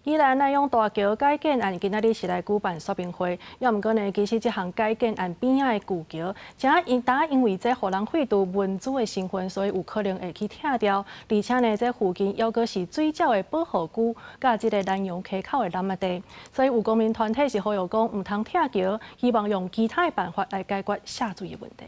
宜兰南阳大桥改建案今仔日是来举办说明会，要毋过呢，其实这项改建案边仔的旧桥，因为这互人废除文字的成分，所以有可能会去拆掉。而且呢，这附近犹阁是水鸟的保护区，甲这个南阳溪口的南地，所以有公民团体是呼吁讲，唔通拆桥，希望用其他的办法来解决下水的问题。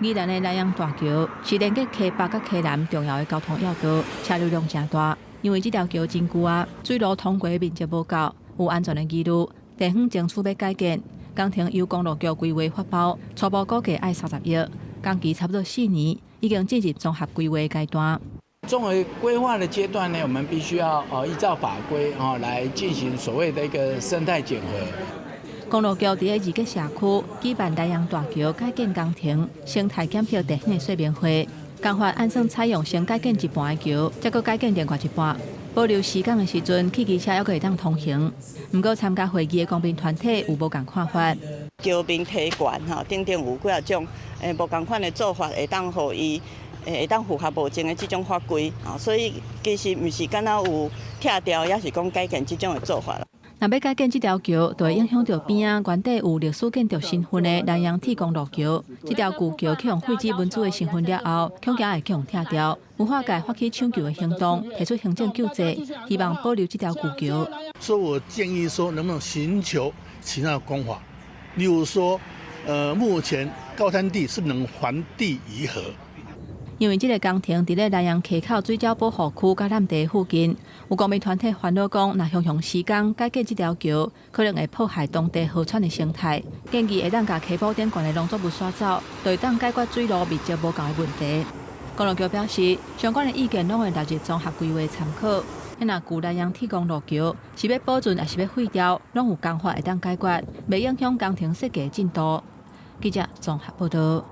宜兰的南阳大桥是连接溪北甲溪南重要的交通要道，车流量真大。因为这条桥真旧啊，水路通过面积无够，有安全的疑虑。地方争取要改建，工程由公路局规划发包，初步估计要30亿，工期差不多4年，已经进入综合规划阶段。综合规划的阶段呢，我们必须要依照法规来进行所谓的一个生态检核。公路局伫个二吉社区举办南阳大桥改建工程生态检票地方的说明会。工法按算采用先改建一半的桥，再搁改建另外一半，保留施工的时阵，汽机车还阁会当通行。不过参加会议的公民团体有无共看法？桥面体悬顶有几啊种无共款的做法，会当互伊会当符合目前的这种法规所以其实毋是敢若有拆掉，也是讲改建这种的做法啦。若要改建这条桥，就会影响到边啊原底有历史建筑身份的南阳铁公路桥。这条旧桥去用废止文字的身份了后，恐惊会去用拆掉。有法界发起抢救的行动，提出行政救济，希望保留这条旧桥。所以我建议说，能不能寻求其他的方法，例如说，目前高滩地是不是能还地于河？因为这个工程伫咧南阳溪口水鸟保护区甲南地附近，有公民团体烦恼讲，若向向施工改建这条桥，可能会破坏当地河川的生态。建议会当甲溪埔顶悬的农作物刷走，就会当解决水路密集无够的问题。公路局表示，相关的意见拢会纳入综合规划参考。若旧南阳铁公路桥是要保存还是要废掉，拢有工法会当解决，袂影响工程设计进度。记者综合报道。